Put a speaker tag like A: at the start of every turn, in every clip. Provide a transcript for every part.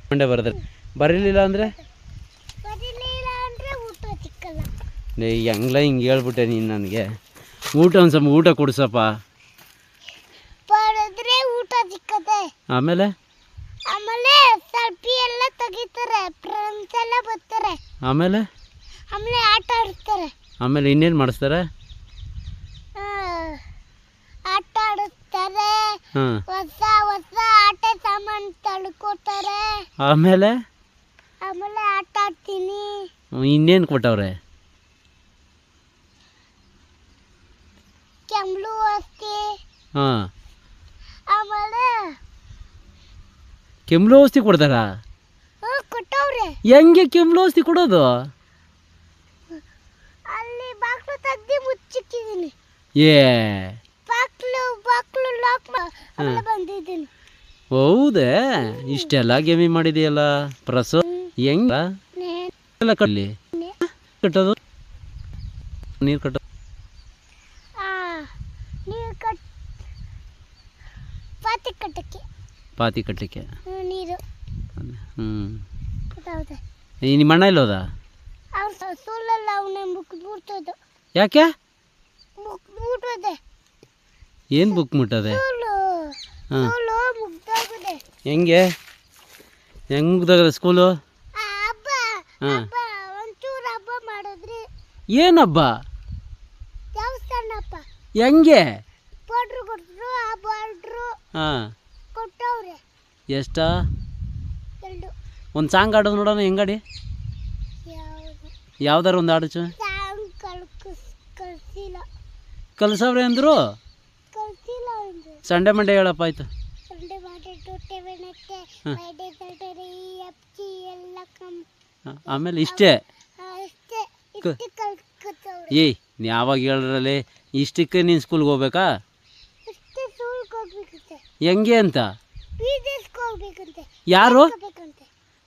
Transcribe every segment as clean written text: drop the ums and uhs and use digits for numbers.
A: ಮಂಡೆ ಬರೋದ್ರೆ ಬರಲಿಲ್ಲ ಅಂದರೆ ಹೆಂಗ್ಲ ಹಿಂಗೆ ಹೇಳ್ಬಿಟ್ಟೆ ನೀನು ನನಗೆ. ಊಟ ಒಂದು ಸ್ವಲ್ಪ ಊಟ ಕೊಡ್ಸಪ್ಪ. ಆಮೇಲೆ
B: ಆಮೇಲೆ ಸೆಲ್ಫಿ ಎಲ್ಲ ತೆಗಿತಾರೆ, ಫ್ರೆಂಡ್ಸ್ ಎಲ್ಲ ಬರ್ತಾರೆ.
A: ಆಮೇಲೆ
B: ಆಮೇಲೆ ಆಟ ಆಡ್ತಾರೆ.
A: ಆಮೇಲೆ ಇನ್ನೇನು ಮಾಡಿಸ್ತಾರೆ?
B: ಆಟ ಆಡುತ್ತಾರೆ, ಹೊಸ ಹೊಸ ಆಟ ಸಾಮಾನು ತಳ್ಕೊತಾರೆ.
A: ಆಮೇಲೆ
B: ಆಮೇಲೆ ಆಟ ಆಡ್ತೀನಿ.
A: ಇನ್ನೇನು ಕೊಟ್ಟವ್ರೆ?
B: ಕೆಂಬ್ಳು ಔಷಧಿ.
A: ಹಾಂ,
B: ಆಮೇಲೆ
A: ಕೆಮ್ಲು ಔಷಧಿ ಕೊಡ್ತಾರ?
B: ಕೊಟ್ಟವ್ರೆ.
A: ಹೆಂಗೆ ಕೆಮ್ಲು ಔಷಧಿ ಕೊಡೋದು?
B: ಅಲ್ಲಿ ಬಾಕ್ಲು ತೆಗ್ದು ಮುಚ್ಚಿಟ್ಟಿದ್ದೀನಿ.
A: ಏ
B: ಬಾಕ್ಲು ಲಾಕ್ ಬಂದಿದ್ದೀನಿ.
A: ಹೌದೇ? ಇಷ್ಟೆಲ್ಲ ಗೇಮಿ ಮಾಡಿದೆಯಲ್ಲ ಪ್ರಸು. ಹೆಂಗ ಕಟ್ಲಿ ಕಟ್ಟೋದು? ನೀರು ಕಟ್ಟೋದು?
B: ನೀರು ಪಾತಿ ಕಟ್ಟಕ್ಕೆ ನೀರು.
A: ನಿಮ್ಮ ಅಣ್ಣ ಇಲ್ಲೋದ?
B: ಅವ್ರು ಸೂಲಲ್ಲ, ಅವನೇ ಮುಕ್ಬಿಡ್ತದ.
A: ಯಾಕೆ?
B: ಮುಕ್ಬಿಟ್ಟದೆ.
A: ಏನು ಬುಕ್ ಮುಟ್ಟದೆ?
B: ಹಾಂ, ಮುಗ್ದೋಗಿದೆ.
A: ಹೆಂಗೆ ಮುಗ್ದೋಗದ ಸ್ಕೂಲು?
B: ಹಬ್ಬ ಒಂಚೂರು ಹಬ್ಬ ಮಾಡಿದ್ರಿ.
A: ಏನು ಹಬ್ಬ?
B: ದೇವಸ್ಥಾನ ಹಬ್ಬ.
A: ಹೆಂಗೆ?
B: ಪೌಡ್ರು ಕೊಟ್ಟರು, ಆ ಬಾರ್ಡ್ರು ಕೊಟ್ಟವ್ರೆ.
A: ಎಷ್ಟ?
B: 2.
A: ಒಂದು ಸಾಂಗ್ ಆಡೋದು ನೋಡೋಣ. ಹೆಂಗಾಡಿ? ಯಾವ್ದಾರು ಒಂದು ಆಡು.
B: ಸಾಂಗ್ ಕಲ್ಸಿಲ್ಲ.
A: ಕಲ್ಸವ್ರೆ ಅಂದರು.
B: ಕಲ್ಸಿಲ್ಲ ಅಂದ್ರು.
A: ಸಂಡೆ ಮಂಡೆ ಹೇಳಪ್ಪ. ಆಯ್ತು.
B: ಸಂಡೆ ಮಂಡೆ ಟೊಟ್ಟೆ ಬೆಣಕ್ಕೆ ಮೈಡೆ ತಟರಿ ಅಪ್ಚಿ ಎಲ್ಲ
A: ಆಮೇಲೆ ಇಷ್ಟೇ.
B: ಅಷ್ಟೇ. ಇಷ್ಟು ಕಲ್ಸ್ಕೊತವ್ರೆ.
A: ಏಯ್ ಯಾವಾಗ ಹೇಳ್ರಲ್ಲಿ ಇಷ್ಟಕ್ಕೆ ನೀನು ಸ್ಕೂಲ್ಗೆ ಹೋಗ್ಬೇಕಾ?
B: ಇಷ್ಟೇ ಸ್ಕೂಲ್ಗೆ ಹೋಗ್ಬೇಕಂತೆ.
A: ಹೆಂಗೆ ಅಂತ?
B: ಬಿಜೆಸ್ಗೆ ಹೋಗ್ಬೇಕಂತೆ.
A: ಯಾರು?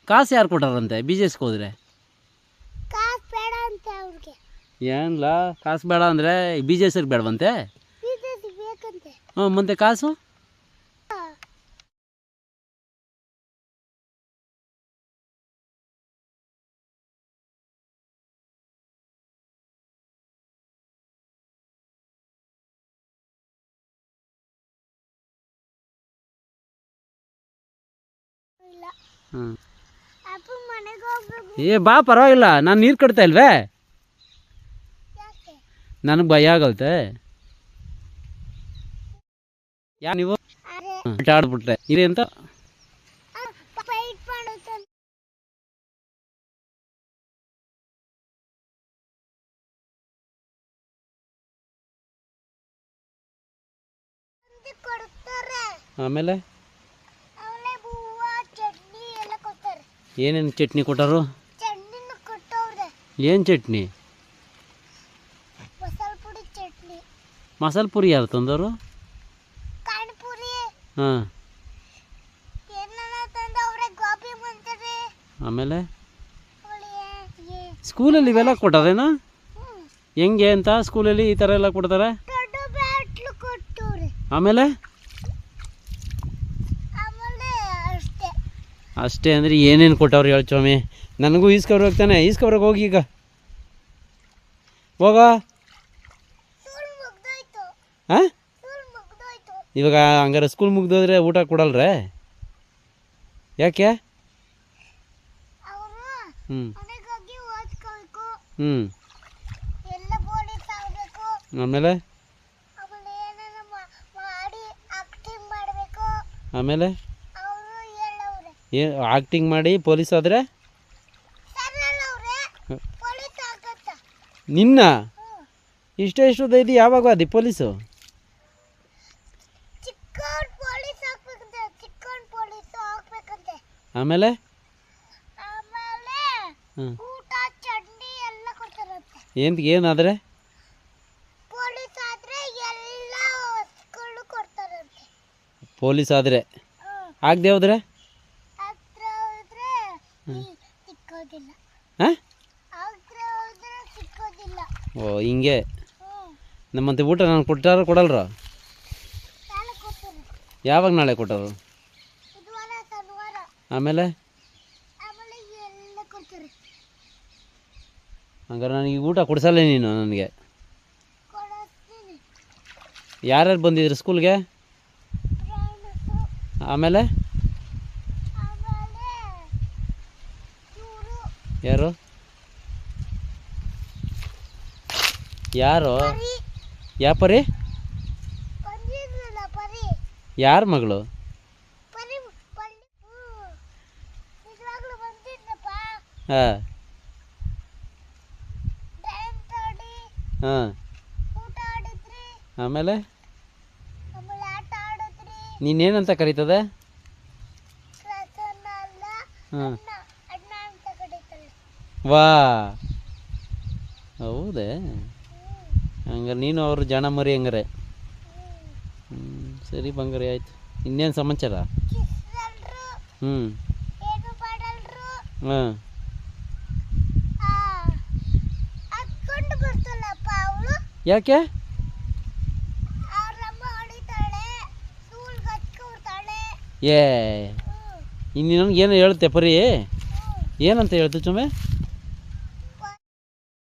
A: ಕಾಸು ಯಾರು ಕೊಟ್ಟಾರಂತೆ ಬಿಜೆಸ್ಗೆ ಹೋದ್ರೆ?
B: ಕಾಸು ಬೇಡ ಅಂತೆ ಅವ್ರಿಗೆ.
A: ಏನಿಲ್ಲ, ಕಾಸು ಬೇಡ ಅಂದರೆ ಬಿಜೆಸ್ಗೆ ಬೇಡವಂತೆ.
B: ಬಿಜೆಸ್ಗೆ ಬೇಕಂತೆ.
A: ಹ್ಞೂ, ಮತ್ತೆ ಕಾಸು? ಬಾ, ಪರವಾಗಿಲ್ಲ. ನಾನು ನೀರು ಕಟ್ತಾ ಇಲ್ವೇ? ನನಗೆ ಭಯ ಆಗಲ್ತೆ. ನೀವು ಆಟ ಆಡ್ಬಿಟ್ರೆ ಇರಿ ಅಂತ. ಆಮೇಲೆ ಏನೇನು ಚಟ್ನಿ ಕೊಟ್ಟರು? ಏನು ಚಟ್ನಿ? ಮಸಾಲೆ ಪುರಿ ಯಾರು ತಂದವರು? ಹಾಂ, ಆಮೇಲೆ ಸ್ಕೂಲಲ್ಲಿ ಇವೆಲ್ಲ ಕೊಟ್ಟಾರೇನಾ? ಹೆಂಗೆ ಅಂತ ಸ್ಕೂಲಲ್ಲಿ ಈ ಥರ ಎಲ್ಲ ಕೊಡ್ತಾರೆ? ಆಮೇಲೆ ಅಷ್ಟೇ ಅಂದರೆ ಏನೇನು ಕೊಟ್ಟವ್ರು ಹೇಳಿ ಸ್ವಾಮಿ? ನನಗೂ ಈಸ್ಕೊಬ್ರಿಗೆ ಹೋಗ್ತಾನೆ. ಈಸ್ಕೊಬ್ರಿಗೆ ಹೋಗಿ ಈಗ ಹೋಗ. ಹಾಂ, ಇವಾಗ ಹಂಗಾರೆ ಸ್ಕೂಲ್ ಮುಗ್ದೋದ್ರೆ ಊಟ ಕೊಡಲ್ರೇ? ಯಾಕೆ? ಹ್ಞೂ ಹ್ಞೂ ಆಮೇಲೆ ಆಮೇಲೆ ಆಕ್ಟಿಂಗ್ ಮಾಡಿ ಪೊಲೀಸ್ ಆದರೆ ನಿನ್ನ ಇಷ್ಟು ಧೈರ್ಯ ಯಾವಾಗ ಅದಿ ಪೊಲೀಸು? ಆಮೇಲೆ ಏನಾದರೆ ಪೊಲೀಸ್ ಆದರೆ ಆಗದೆ ಹೋದ್ರೆ ಹಾಂ? ಓ ಹಿಂಗೆ. ನಮ್ಮಂತೆ ಊಟ ನಾನು ಕೊಟ್ಟಾರ ಕೊಡಲ್ರ? ಯಾವಾಗ ನಾಳೆ ಕೊಟ್ಟರು? ಆಮೇಲೆ ಹಂಗಾರೆ ನನಗೆ ಊಟ ಕೊಡಿಸಲ್ಲ ನೀನು ನನಗೆ.
B: ಕೊಡಿಸ್ತೀನಿ.
A: ಯಾರ್ಯಾರು ಬಂದಿದ್ರು ಸ್ಕೂಲ್ಗೆ?
B: ಫ್ರೆಂಡ್ಸು.
A: ಆಮೇಲೆ
B: ಆಮೇಲೆ ಇವರು
A: ಯಾರು ಯಾರು
B: ಪರಿ
A: ಯಾ ಪರಿ?
B: ಬಂದಿದ್ರಲ್ಲ ಪರಿ.
A: ಯಾರ ಮಗಳು?
B: ಪರಿ ಪಲ್ಲಿ ನಿಜವಾಗ್ಲೂ ಬಂದಿದ್ನಪ್ಪ.
A: ಹಾಂ
B: ಡ್ಯಾನ್ಸ್ ಆಡಿ
A: ಹಾಂ.
B: ಊಟ ಆಡಿದ್ರಿ.
A: ಆಮೇಲೆ
B: ಆಮೇಲೆ ಆಟ ಆಡಿದ್ರಿ.
A: ನೀನೇನಂತ ಕರೀತದೆ?
B: ಪ್ರಸನ್ನ ಅಲ್ಲ
A: ಹಾಂ.
B: ಅಣ್ಣ ಅಣ್ಣ ಅಂತ ಕರೀತಾರೆ.
A: ವಾ ಹೌದೇ? ಹಂಗಾರೆ ನೀನು ಅವರು ಜನ ಮರಿ ಹಂಗಾರೆ. ಸರಿ ಬಂಗಾರಿ ಆಯ್ತು. ಇನ್ನೇನು ಸಮಾಚಾರ?
B: ಕಿಸ್ಸಲ್ರು
A: ಹ್ಞೂ
B: ಏನು ಮಾಡಲ್ರು.
A: ಹಾಂ.
B: ಹತ್ಕೊಂಡು ಬರ್ತಾಳಪ್ಪ ಅವಳು.
A: ಯಾಕೆ?
B: ಅವ್ರಮ್ಮ ಹೊಡಿತಾಳೆ, ಸ್ಕೂಲ್ಗೆ ಹಚ್ಕೊಡ್ತಾಳೆ.
A: ಏ ಇನ್ನು ನನಗೆ ಏನು ಹೇಳುತ್ತೆ ಪರಿ? ಏನಂತ ಹೇಳ್ತು ಚುಮ್ಮೆ?